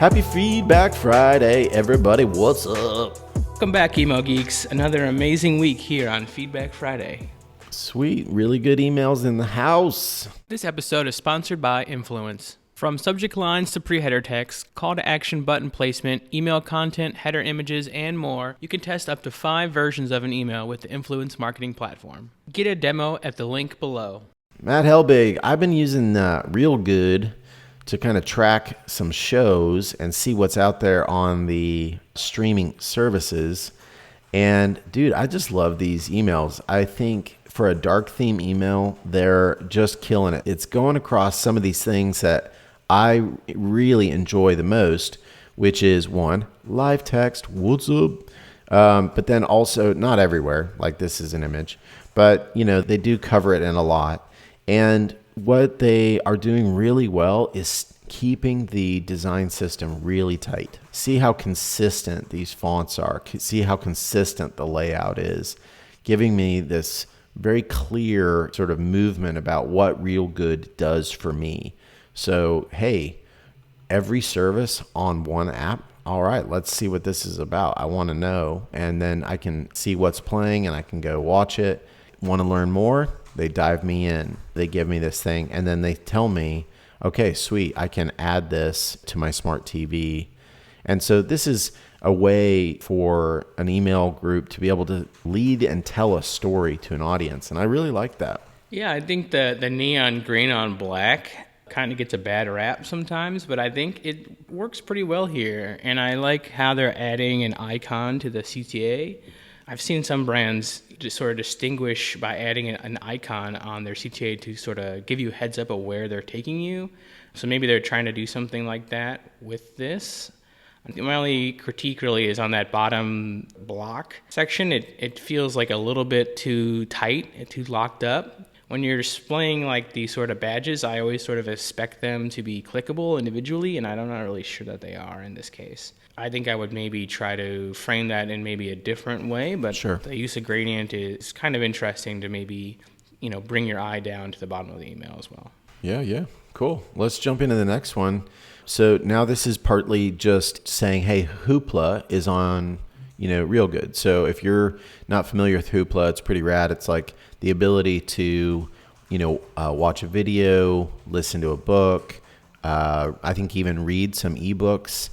Happy Feedback Friday, everybody. What's up? Welcome back, Emo Geeks. Another amazing week here on Feedback Friday. Sweet, really good emails in the house. This episode is sponsored by Influence. From subject lines to pre-header text, call to action button placement, email content, header images, and more, you can test up to 5 versions of an email with the Influence marketing platform. Get a demo at the link below. Matt Helbig, I've been using Reelgood to kind of track some shows and see what's out there on the streaming services. And dude, I just love these emails. I think for a dark theme email, they're just killing it. It's going across some of these things that I really enjoy the most, which is one, live text, what's up? But then also not everywhere, like this is an image, but you know, they do cover it in a lot. And what they are doing really well is keeping the design system really tight. See how consistent these fonts are. See how consistent the layout is, giving me this very clear sort of movement about what Reelgood does for me. So, hey, every service on one app, all right, let's see what this is about. I want to know. And then I can see what's playing and I can go watch it. Want to learn more? They dive me in. They give me this thing and then they tell me, okay, sweet, I can add this to my smart TV. And so this is a way for an email group to be able to lead and tell a story to an audience. And I really like that. Yeah, I think the neon green on black kind of gets a bad rap sometimes, but I think it works pretty well here. And I like how they're adding an icon to the CTA. I've seen some brands just sort of distinguish by adding an icon on their CTA to sort of give you a heads up of where they're taking you. So maybe they're trying to do something like that with this. My only critique really is on that bottom block section. It feels like a little bit too tight, too locked up. When you're displaying like these sort of badges, I always sort of expect them to be clickable individually, and I'm not really sure that they are in this case. I think I would maybe try to frame that in maybe a different way, but Sure. The use of gradient is kind of interesting to maybe, bring your eye down to the bottom of the email as well. Yeah. Cool. Let's jump into the next one. So now this is partly just saying, hey, Hoopla is on, Reelgood. So if you're not familiar with Hoopla, it's pretty rad. It's like the ability to, watch a video, listen to a book, I think even read some ebooks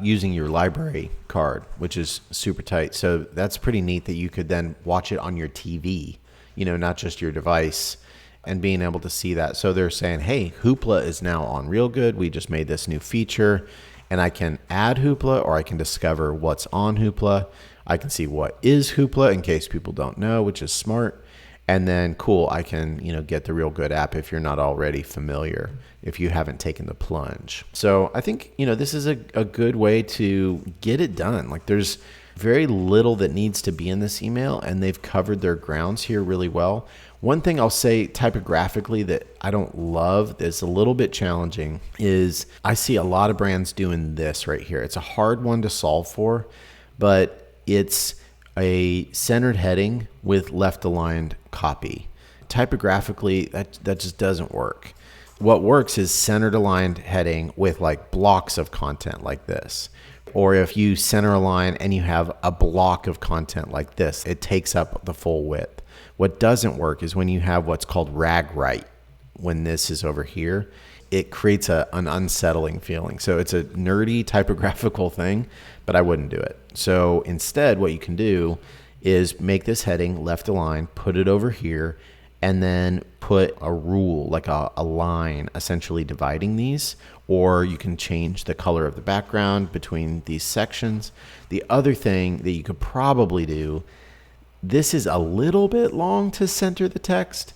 using your library card, which is super tight. So that's pretty neat that you could then watch it on your TV, not just your device, and being able to see that. So they're saying, hey, Hoopla is now on Reelgood. We just made this new feature, and I can add Hoopla or I can discover what's on Hoopla. I can see what is Hoopla in case people don't know, which is smart. And then cool, I can, get the Reelgood app if you're not already familiar, if you haven't taken the plunge. So I think, this is a good way to get it done. Like there's very little that needs to be in this email, and they've covered their grounds here really well. One thing I'll say typographically that I don't love, that's a little bit challenging, is I see a lot of brands doing this right here. It's a hard one to solve for, but it's a centered heading with left aligned copy. Typographically, that just doesn't work. What works is centered aligned heading with like blocks of content like this. Or if you center align and you have a block of content like this, it takes up the full width. What doesn't work is when you have what's called rag right. When this is over here, it creates an unsettling feeling. So it's a nerdy typographical thing, but I wouldn't do it. So instead, what you can do is make this heading left align, put it over here, and then put a rule, like a line essentially dividing these, or you can change the color of the background between these sections. The other thing that you could probably do, this is a little bit long to center the text.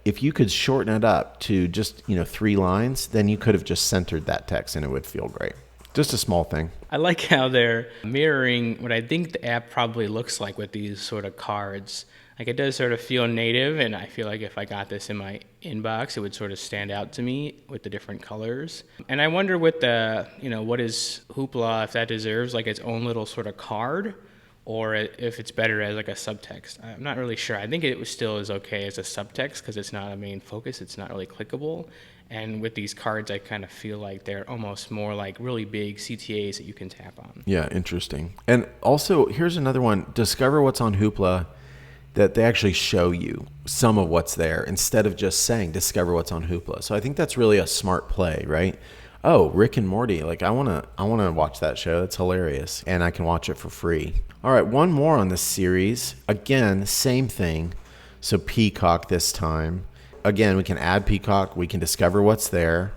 If you could shorten it up to just, 3 lines, then you could have just centered that text and it would feel great. Just a small thing. I like how they're mirroring what I think the app probably looks like with these sort of cards. Like it does sort of feel native, and I feel like if I got this in my inbox, it would sort of stand out to me with the different colors. And I wonder with the, what is Hoopla, if that deserves like its own little sort of card, or if it's better as like a subtext. I'm not really sure. I think it still is okay as a subtext because it's not a main focus. It's not really clickable. And with these cards, I kind of feel like they're almost more like really big CTAs that you can tap on. Yeah, interesting. And also, here's another one. Discover what's on Hoopla, that they actually show you some of what's there instead of just saying discover what's on Hoopla. So I think that's really a smart play, right? Oh, Rick and Morty, like I want to watch that show. It's hilarious, and I can watch it for free. All right, one more on this series. Again, same thing. So Peacock this time. Again, we can add Peacock. We can discover what's there.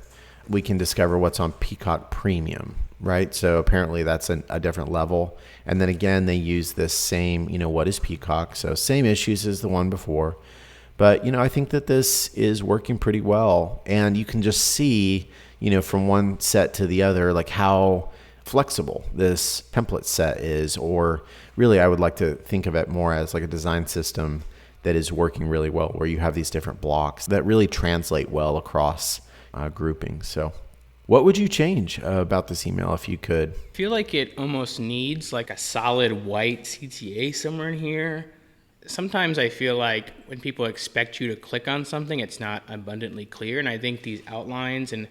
We can discover what's on Peacock Premium, right? So apparently that's a different level. And then again, they use this same, what is Peacock? So same issues as the one before. But, I think that this is working pretty well. And you can just see, from one set to the other, like how flexible this template set is. Or really, I would like to think of it more as like a design system that is working really well, where you have these different blocks that really translate well across groupings. So what would you change about this email if you could? I feel like it almost needs like a solid white CTA somewhere in here. Sometimes I feel like when people expect you to click on something, it's not abundantly clear. And I think these outlines and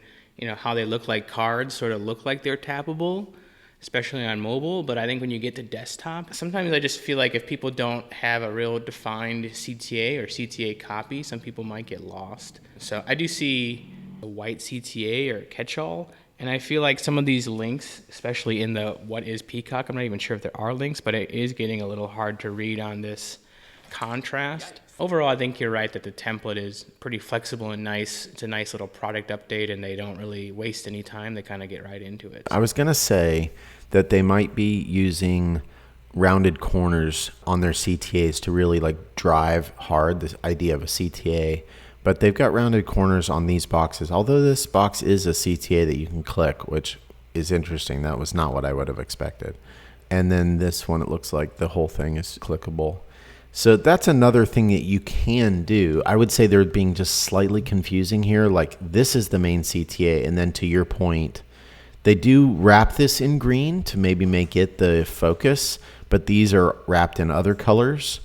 how they look like cards sort of look like they're tappable, especially on mobile. But I think when you get to desktop, sometimes I just feel like if people don't have a real defined CTA or CTA copy, some people might get lost. So I do see a white CTA or catch-all, and I feel like some of these links, especially in the what is Peacock, I'm not even sure if there are links, but it is getting a little hard to read on this contrast. Overall, I think you're right that the template is pretty flexible and nice. It's a nice little product update, and they don't really waste any time. They kind of get right into it. I was going to say that they might be using rounded corners on their CTAs to really like drive hard this idea of a CTA. But they've got rounded corners on these boxes. Although this box is a CTA that you can click, which is interesting. That was not what I would have expected. And then this one, it looks like the whole thing is clickable. So that's another thing that you can do. I would say they're being just slightly confusing here. Like this is the main CTA. And then to your point, they do wrap this in green to maybe make it the focus. But these are wrapped in other colors.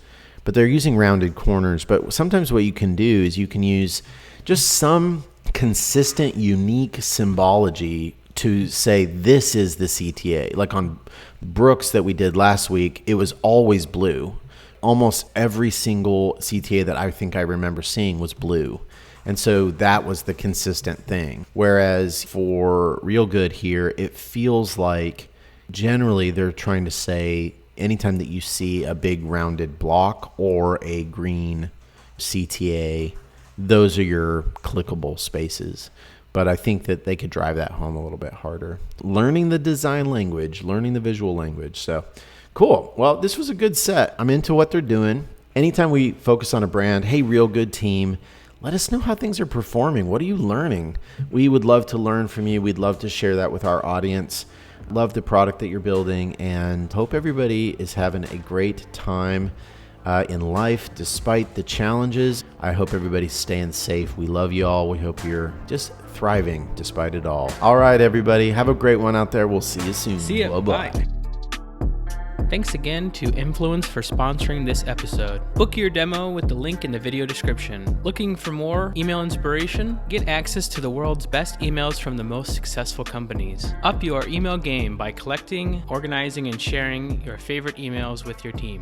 But they're using rounded corners. But sometimes what you can do is you can use just some consistent, unique symbology to say this is the CTA. Like on Brooks that we did last week, it was always blue. Almost every single CTA that I think I remember seeing was blue. And so that was the consistent thing. Whereas for Reelgood here, it feels like generally they're trying to say anytime that you see a big rounded block or a green CTA, those are your clickable spaces. But I think that they could drive that home a little bit harder. Learning the design language, learning the visual language. So cool. Well, this was a good set. I'm into what they're doing. Anytime we focus on a brand, hey, Reelgood team, let us know how things are performing. What are you learning? We would love to learn from you. We'd love to share that with our audience. Love the product that you're building, and hope everybody is having a great time in life despite the challenges. I hope everybody's staying safe. We love you all. We hope you're just thriving despite it all. All right, everybody. Have a great one out there. We'll see you soon. See ya. Bye-bye. Bye. Thanks again to Influence for sponsoring this episode. Book your demo with the link in the video description. Looking for more email inspiration? Get access to the world's best emails from the most successful companies. Up your email game by collecting, organizing, and sharing your favorite emails with your team.